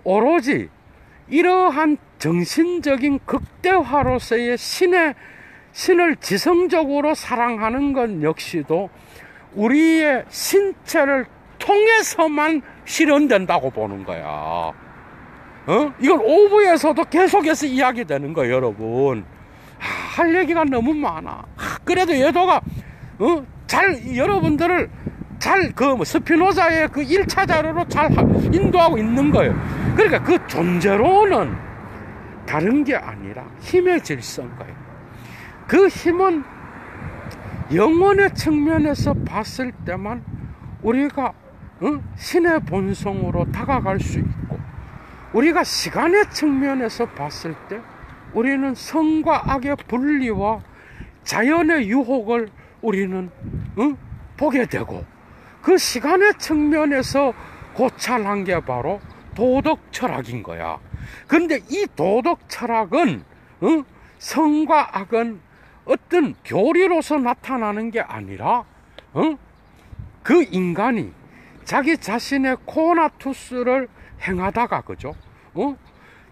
오로지 이러한 정신적인 극대화로서의 신을 지성적으로 사랑하는 것 역시도 우리의 신체를 통해서만 실현된다고 보는 거야. 이건 오부에서도 계속해서 이야기되는 거예요, 여러분. 할 얘기가 너무 많아. 그래도 예도가 여러분들을 스피노자의 그 1차 자료로 잘 인도하고 있는 거예요. 그러니까 그 존재로는 다른 게 아니라 힘의 질서인 거예요. 그 힘은 영혼의 측면에서 봤을 때만 우리가 신의 본성으로 다가갈 수 있고, 우리가 시간의 측면에서 봤을 때 우리는 선과 악의 분리와 자연의 유혹을 우리는 보게 되고, 그 시간의 측면에서 고찰한 게 바로 도덕 철학인 거야. 그런데 이 도덕 철학은 선과 악은 어떤 교리로서 나타나는 게 아니라 그 인간이 자기 자신의 코나투스를 행하다가, 그죠?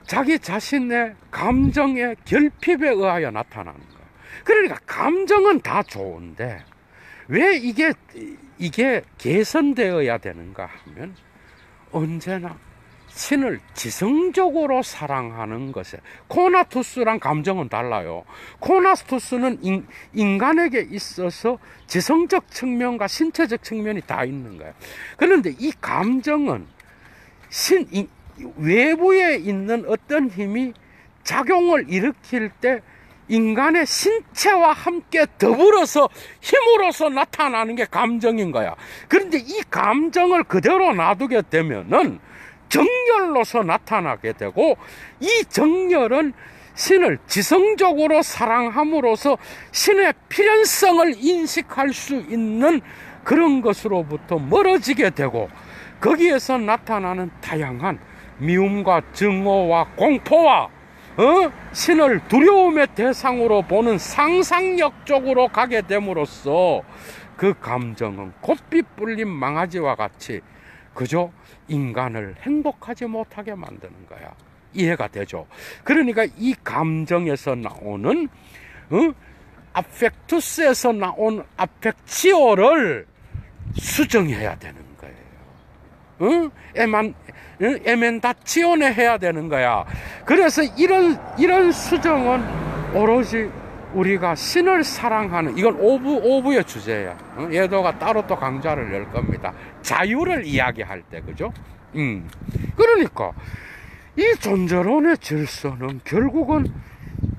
자기 자신의 감정의 결핍에 의하여 나타나는 거야. 그러니까 감정은 다 좋은데 왜 이게 개선되어야 되는가 하면, 언제나 신을 지성적으로 사랑하는 것에, 코나투스랑 감정은 달라요. 코나투스는 인간에게 있어서 지성적 측면과 신체적 측면이 다 있는 거예요. 그런데 이 감정은 외부에 있는 어떤 힘이 작용을 일으킬 때 인간의 신체와 함께 더불어서 힘으로서 나타나는 게 감정인 거야. 그런데 이 감정을 그대로 놔두게 되면은 정열로서 나타나게 되고, 이 정열은 신을 지성적으로 사랑함으로써 신의 필연성을 인식할 수 있는 그런 것으로부터 멀어지게 되고, 거기에서 나타나는 다양한 미움과 증오와 공포와 신을 두려움의 대상으로 보는 상상력 쪽으로 가게 됨으로써 그 감정은 곱비 뿔린 망아지와 같이 그저 인간을 행복하지 못하게 만드는 거야. 이해가 되죠? 그러니까 이 감정에서 나오는 아펙투스에서 나온 아펙치오를 수정해야 되는 거예요. 에멘다치오네 해야 되는 거야. 그래서 이런 수정은 오로지 우리가 신을 사랑하는, 이건 오부의 주제야. 예도가 따로 또 강좌를 열 겁니다. 자유를 이야기할 때, 그죠? 그러니까 이 존재론의 질서는 결국은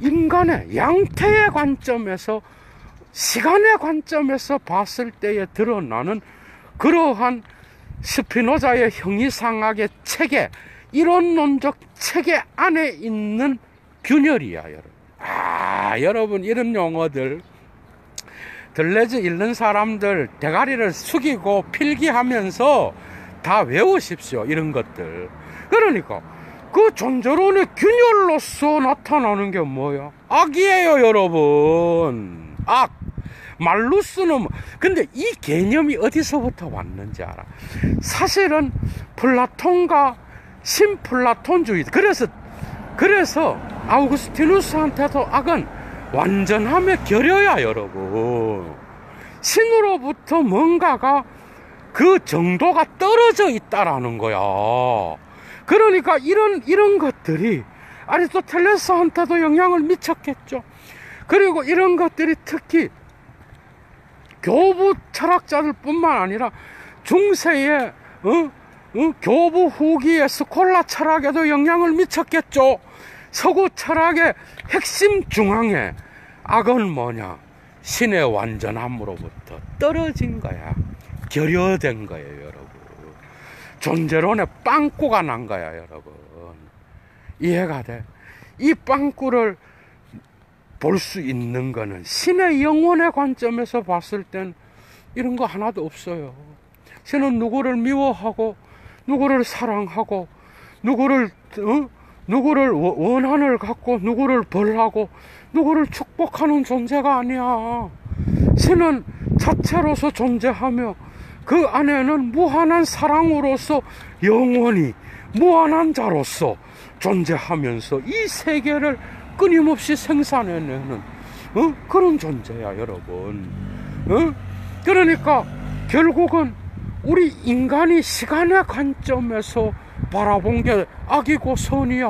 인간의 양태의 관점에서, 시간의 관점에서 봤을 때에 드러나는 그러한 스피노자의 형이상학의 체계, 이론론적 체계 안에 있는 균열이야, 여러분. 여러분, 이런 용어들 들레즈 읽는 사람들 대가리를 숙이고 필기하면서 다 외우십시오. 이런 것들. 그러니까 그 존재론의 균열로서 나타나는 게 뭐야? 악이에요, 여러분. 악. 말루스는, 근데 이 개념이 어디서부터 왔는지 알아? 사실은 플라톤과 신플라톤주의, 그래서 아우구스티누스한테도 악은 완전함의 결여야, 여러분. 신으로부터 뭔가가 그 정도가 떨어져 있다라는 거야. 그러니까 이런 것들이 아리스토텔레스한테도 영향을 미쳤겠죠. 그리고 이런 것들이 특히 교부 철학자들 뿐만 아니라 중세의 교부 후기의 스콜라 철학에도 영향을 미쳤겠죠. 서구 철학의 핵심 중앙에 악은 뭐냐? 신의 완전함으로부터 떨어진 거야. 결여된 거예요, 여러분. 존재론의 빵꾸가 난 거야, 여러분. 이해가 돼? 이 빵꾸를 볼 수 있는 거는 신의 영혼의 관점에서 봤을 땐 이런 거 하나도 없어요. 신은 누구를 미워하고, 누구를 사랑하고, 누구를 원한을 갖고, 누구를 벌하고, 누구를 축복하는 존재가 아니야. 신은 자체로서 존재하며 그 안에는 무한한 사랑으로서 영원히 무한한 자로서 존재하면서 이 세계를 끊임없이 생산해내는 그런 존재야, 여러분. 그러니까 결국은 우리 인간이 시간의 관점에서 바라본 게 악이고 선이야.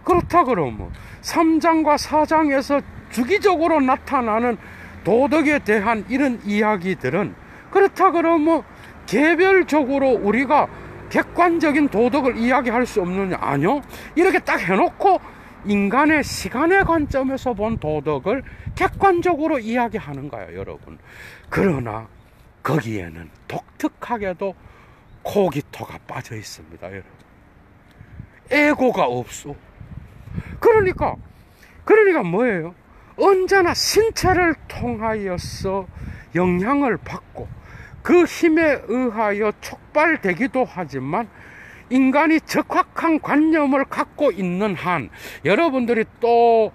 그렇다 그러면 3장과 4장에서 주기적으로 나타나는 도덕에 대한 이런 이야기들은, 그렇다 그러면 개별적으로 우리가 객관적인 도덕을 이야기할 수 없느냐? 아니요. 이렇게 딱 해놓고 인간의 시간의 관점에서 본 도덕을 객관적으로 이야기하는 거예요, 여러분. 그러나 거기에는 독특하게도 코기토가 빠져 있습니다, 여러분. 에고가 없어. 그러니까 뭐예요? 언제나 신체를 통하여서 영향을 받고 그 힘에 의하여 촉발되기도 하지만, 인간이 적확한 관념을 갖고 있는 한, 여러분들이 또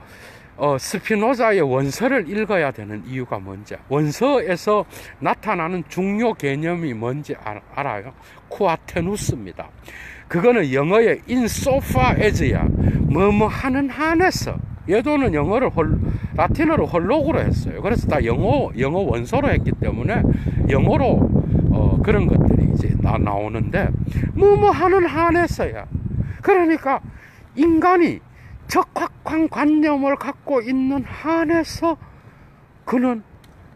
스피노자의 원서를 읽어야 되는 이유가 뭔지, 원서에서 나타나는 중요 개념이 뭔지 알아요? 쿠아테누스입니다. 그거는 영어의 in so far as야. 뭐뭐 하는 한에서. 얘도는 라틴어로 홀로그로 했어요. 그래서 다 영어 원서로 했기 때문에 영어로 그런 것들이 여기까지 나오는데 뭐뭐 하는 한에서야. 그러니까 인간이 적확한 관념을 갖고 있는 한에서 그는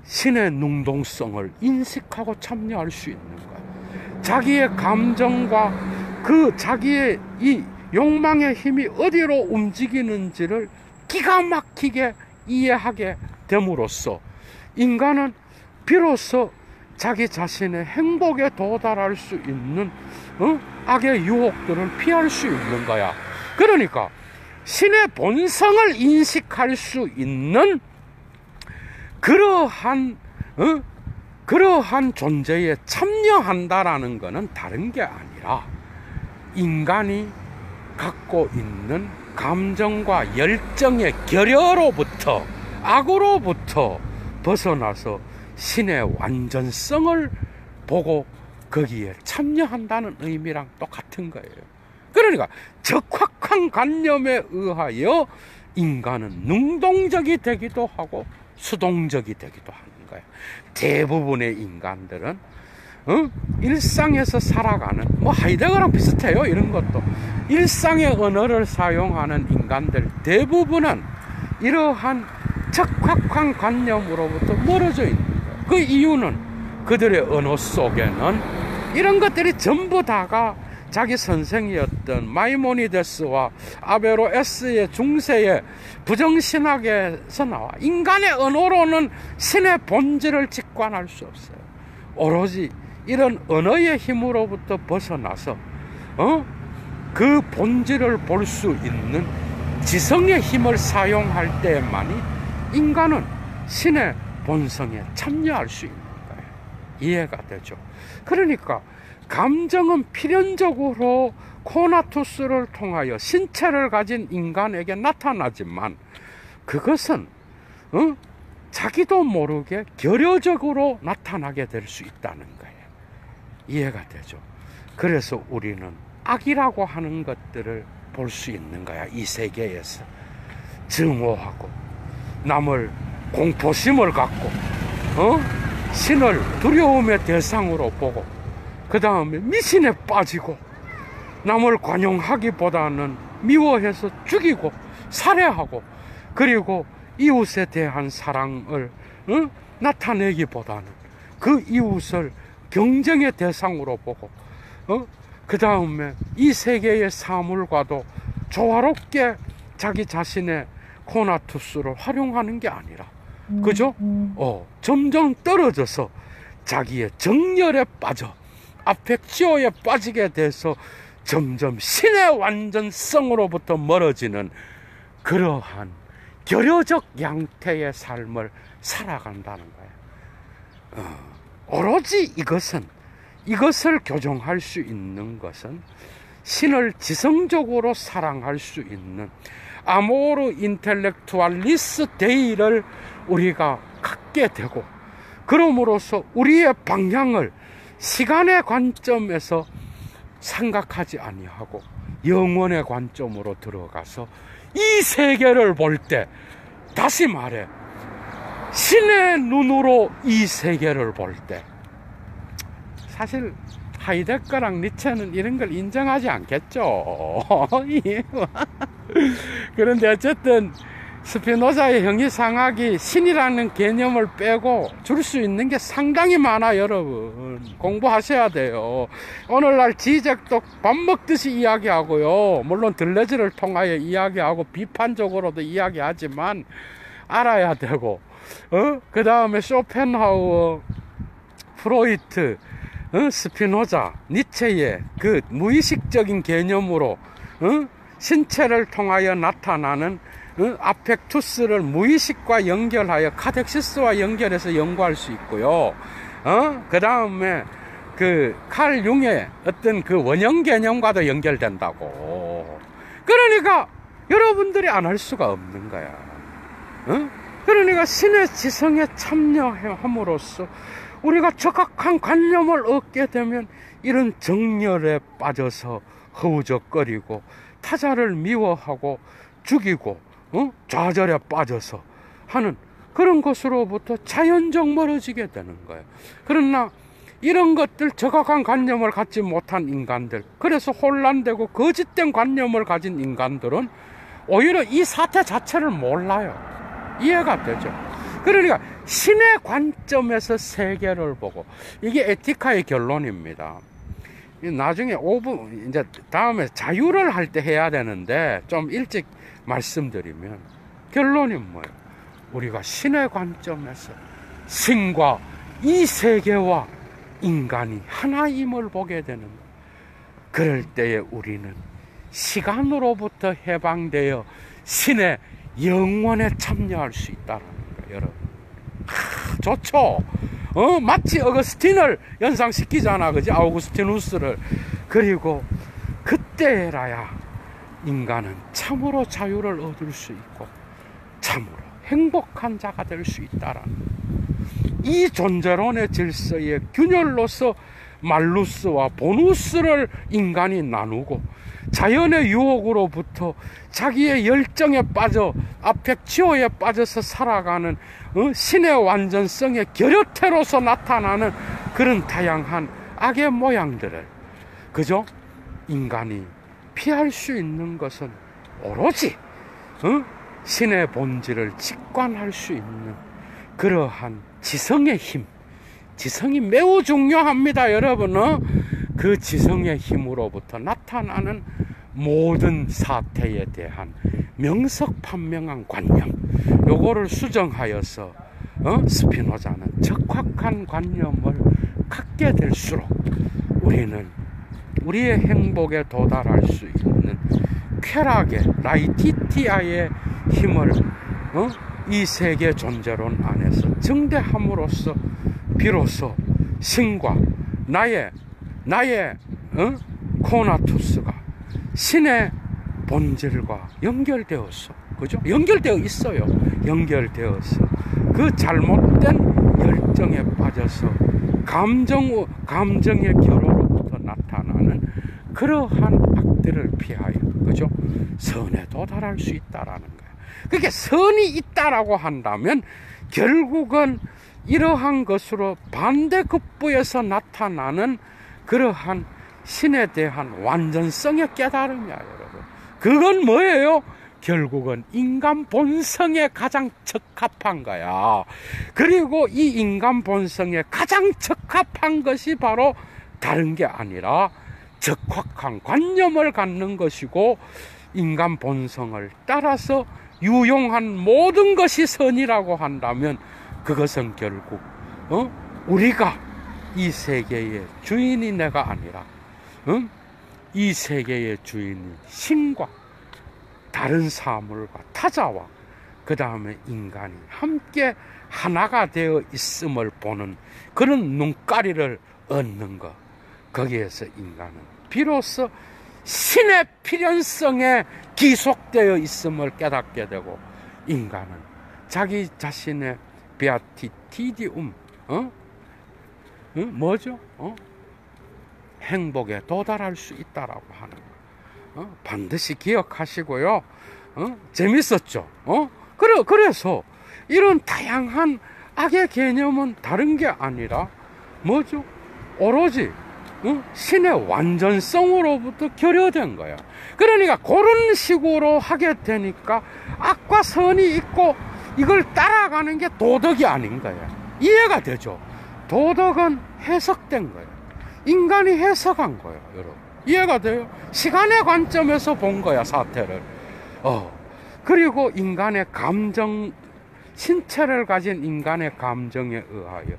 신의 능동성을 인식하고 참여할 수 있는 거야. 자기의 감정과 그 자기의 이 욕망의 힘이 어디로 움직이는지를 기가 막히게 이해하게 됨으로써 인간은 비로소 자기 자신의 행복에 도달할 수 있는 악의 유혹들을 피할 수 있는 거야. 그러니까 신의 본성을 인식할 수 있는 그러한 존재에 참여한다라는 것은 다른 게 아니라 인간이 갖고 있는 감정과 열정의 결여로부터, 악으로부터 벗어나서 신의 완전성을 보고 거기에 참여한다는 의미랑 똑같은 거예요. 그러니까 적확한 관념에 의하여 인간은 능동적이 되기도 하고 수동적이 되기도 하는 거예요. 대부분의 인간들은 일상에서 살아가는, 뭐 하이데거랑 비슷해요. 이런 것도 일상의 언어를 사용하는 인간들 대부분은 이러한 적확한 관념으로부터 멀어져 있는 거예요. 그 이유는 그들의 언어 속에는 이런 것들이 전부 다가 자기 선생이었던 마이모니데스와 아베로에스의 중세의 부정신학에서 나와. 인간의 언어로는 신의 본질을 직관할 수 없어요. 오로지 이런 언어의 힘으로부터 벗어나서 그 본질을 볼 수 있는 지성의 힘을 사용할 때만이 인간은 신의 본성에 참여할 수 있는 거예요. 이해가 되죠? 그러니까 감정은 필연적으로 코나투스를 통하여 신체를 가진 인간에게 나타나지만 그것은 자기도 모르게 결여적으로 나타나게 될 수 있다는 거예요. 이해가 되죠? 그래서 우리는 악이라고 하는 것들을 볼 수 있는 거야. 이 세계에서 증오하고 남을 공포심을 갖고 신을 두려움의 대상으로 보고 그 다음에 미신에 빠지고 남을 관용하기보다는 미워해서 죽이고 살해하고 그리고 이웃에 대한 사랑을 나타내기보다는 그 이웃을 경쟁의 대상으로 보고 그 다음에 이 세계의 사물과도 조화롭게 자기 자신의 코나투스를 활용하는 게 아니라 그죠? 점점 떨어져서 자기의 정열에 빠져 아펙치오에 빠지게 돼서 점점 신의 완전성으로부터 멀어지는 그러한 결여적 양태의 삶을 살아간다는 거예요. 오로지 이것을 교정할 수 있는 것은 신을 지성적으로 사랑할 수 있는 아모르 인텔렉투알리스 데이를 우리가 갖게 되고 그럼으로써 우리의 방향을 시간의 관점에서 생각하지 아니하고 영원의 관점으로 들어가서 이 세계를 볼 때, 다시 말해 신의 눈으로 이 세계를 볼 때, 사실 하이데거랑 니체는 이런 걸 인정하지 않겠죠. 그런데 어쨌든 스피노자의 형이상학이 신이라는 개념을 빼고 줄 수 있는 게 상당히 많아. 여러분 공부하셔야 돼요. 오늘날 지적도 밥 먹듯이 이야기하고요, 물론 들레즈를 통하여 이야기하고 비판적으로도 이야기하지만 알아야 되고 그 다음에 쇼펜하우어, 프로이트, 스피노자, 니체의 그 무의식적인 개념으로 신체를 통하여 나타나는 아펙투스를 무의식과 연결하여 카덱시스와 연결해서 연구할 수 있고요. 그 다음에 그 칼 융의 어떤 그 원형 개념과도 연결된다고. 그러니까 여러분들이 안 할 수가 없는 거야. 그러니까 신의 지성에 참여함으로써 우리가 적확한 관념을 얻게 되면 이런 정열에 빠져서 허우적거리고 타자를 미워하고 죽이고 좌절에 빠져서 하는 그런 것으로부터 자연적 멀어지게 되는 거예요. 그러나 이런 것들, 정확한 관념을 갖지 못한 인간들, 그래서 혼란되고 거짓된 관념을 가진 인간들은 오히려 이 사태 자체를 몰라요. 이해가 되죠? 그러니까 신의 관점에서 세계를 보고, 이게 에티카의 결론입니다. 나중에 이제 다음에 자유를 할 때 해야 되는데 좀 일찍 말씀드리면, 결론이 뭐예요? 우리가 신의 관점에서 신과 이 세계와 인간이 하나임을 보게 되는 거예요. 그럴 때에 우리는 시간으로부터 해방되어 신의 영원에 참여할 수 있다는 거예요, 여러분. 좋죠? 마치 어거스틴을 연상시키잖아, 그지? 아우구스티누스를. 그리고 그때라야 인간은 참으로 자유를 얻을 수 있고 참으로 행복한 자가 될 수 있다라는 거예요. 이 존재론의 질서의 균열로서 말루스와 보누스를 인간이 나누고, 자연의 유혹으로부터 자기의 열정에 빠져 아펙치오에 빠져서 살아가는 신의 완전성의 결여태로서 나타나는 그런 다양한 악의 모양들을, 그죠? 인간이 피할 수 있는 것은 오로지 신의 본질을 직관할 수 있는 그러한 지성의 힘, 지성이 매우 중요합니다, 여러분. 그 지성의 힘으로부터 나타나는 모든 사태에 대한 명석판명한 관념, 요거를 수정하여서 스피노자는 적확한 관념을 갖게 될수록 우리는 우리의 행복에 도달할 수 있는 쾌락의 라이티티아의 힘을 이 세계 존재론 안에서 증대함으로써 비로소 신과 나의 코나투스가 신의 본질과 연결되었어. 그죠? 연결되어 있어요. 연결되어서 그 잘못된 열정에 빠져서 감정의 결로로부터 나타나는 그러한 악들을 피하여, 그죠? 선에 도달할 수 있다라는 거예요. 그러니까 선이 있다라고 한다면 결국은 이러한 것으로 반대급부에서 나타나는 그러한 신에 대한 완전성의 깨달음이야, 여러분. 그건 뭐예요? 결국은 인간 본성에 가장 적합한 거야. 그리고 이 인간 본성에 가장 적합한 것이 바로 다른 게 아니라 적확한 관념을 갖는 것이고, 인간 본성을 따라서 유용한 모든 것이 선이라고 한다면 그것은 결국 우리가 이 세계의 주인이 내가 아니라 이 세계의 주인이 신과 다른 사물과 타자와 그 다음에 인간이 함께 하나가 되어 있음을 보는 그런 눈가리를 얻는 것, 거기에서 인간은 비로소 신의 필연성에 기속되어 있음을 깨닫게 되고, 인간은 자기 자신의 베아티티디움, 뭐죠? 행복에 도달할 수 있다라고 하는 거, 반드시 기억하시고요. 재밌었죠? 그래서 이런 다양한 악의 개념은 다른 게 아니라 뭐죠? 오로지 신의 완전성으로부터 결여된 거야. 그러니까 그런 식으로 하게 되니까 악과 선이 있고 이걸 따라가는 게 도덕이 아닌 거야. 이해가 되죠? 도덕은 해석된 거야. 인간이 해석한 거야, 여러분. 이해가 돼요? 시간의 관점에서 본 거야, 사태를. 그리고 인간의 감정, 신체를 가진 인간의 감정에 의하여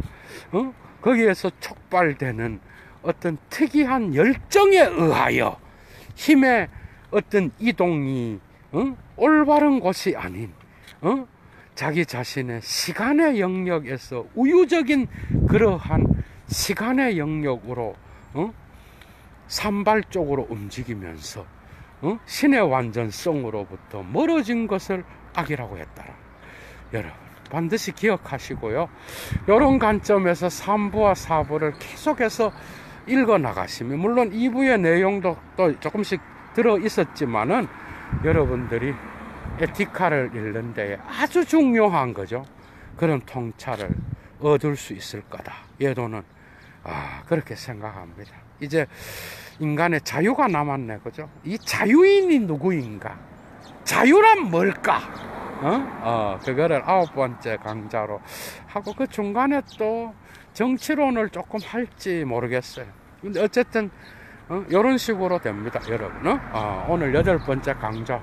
거기에서 촉발되는 어떤 특이한 열정에 의하여 힘의 어떤 이동이 올바른 곳이 아닌 자기 자신의 시간의 영역에서 우유적인 그러한 시간의 영역으로 산발적으로 움직이면서 신의 완전성으로부터 멀어진 것을 악이라고 했더라. 여러분 반드시 기억하시고요. 이런 관점에서 3부와 4부를 계속해서 읽어 나가시면, 물론 2부의 내용도 또 조금씩 들어 있었지만은 여러분들이 에티카를 읽는 데에 아주 중요한 거죠. 그런 통찰을 얻을 수 있을 거다. 예도는 그렇게 생각합니다. 이제 인간의 자유가 남았네, 그죠? 이 자유인이 누구인가? 자유란 뭘까? 그거를 9번째 강좌로 하고, 그 중간에 또 정치론을 조금 할지 모르겠어요. 근데 어쨌든 이런 식으로 됩니다, 여러분. 오늘 8번째 강좌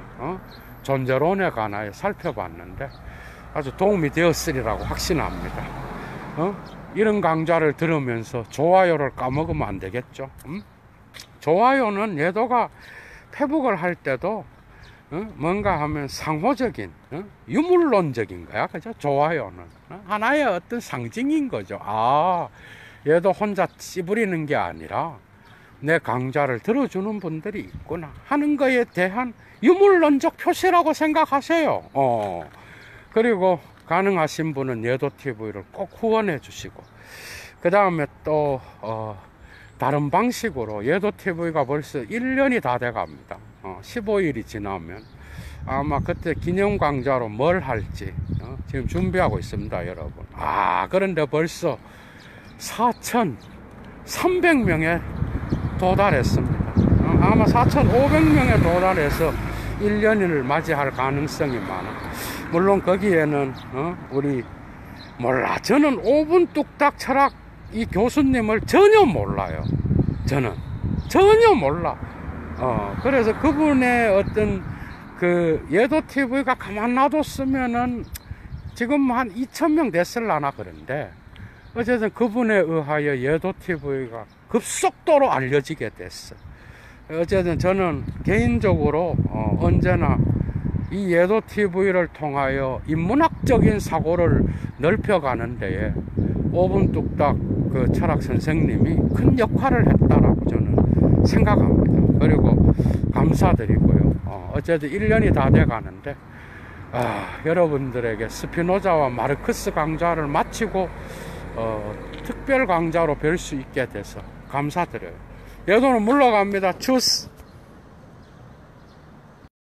존재론에 관하여 살펴봤는데 아주 도움이 되었으리라고 확신합니다. 이런 강좌를 들으면서 좋아요를 까먹으면 안 되겠죠. 좋아요는 얘도가 페북을 할 때도 뭔가 하면 상호적인, 유물론적인 거야, 그죠? 좋아요는 하나의 어떤 상징인 거죠. 얘도 혼자 찌부리는 게 아니라 내 강좌를 들어주는 분들이 있구나 하는 거에 대한 유물론적 표시라고 생각하세요. 그리고 가능하신 분은 예도TV를 꼭 후원해 주시고, 그 다음에 또 다른 방식으로 예도TV가 벌써 1년이 다 돼 갑니다. 15일이 지나면 아마 그때 기념 강좌로 뭘 할지 지금 준비하고 있습니다, 여러분. 그런데 벌써 4,300명에 도달했습니다. 아마 4,500명에 도달해서 1년을 맞이할 가능성이 많아. 물론 거기에는 우리 몰라. 저는 5분 뚝딱 철학 이 교수님을 전혀 몰라요. 저는 전혀 몰라. 그래서 그분의 어떤 그 예도TV가 가만 놔뒀으면은 지금 한 2,000명 됐을라나. 그런데 어쨌든 그분에 의하여 예도TV가 급속도로 알려지게 됐어. 어쨌든 저는 개인적으로 언제나 이 예도TV를 통하여 인문학적인 사고를 넓혀가는 데에 5분 뚝딱 그 철학 선생님이 큰 역할을 했다라고 저는 생각합니다. 그리고 감사드리고요. 어쨌든 1년이 다 돼 가는데 여러분들에게 스피노자와 마르크스 강좌를 마치고 특별 강좌로 뵐 수 있게 돼서 감사드려요. 예도는 물러갑니다. 추스.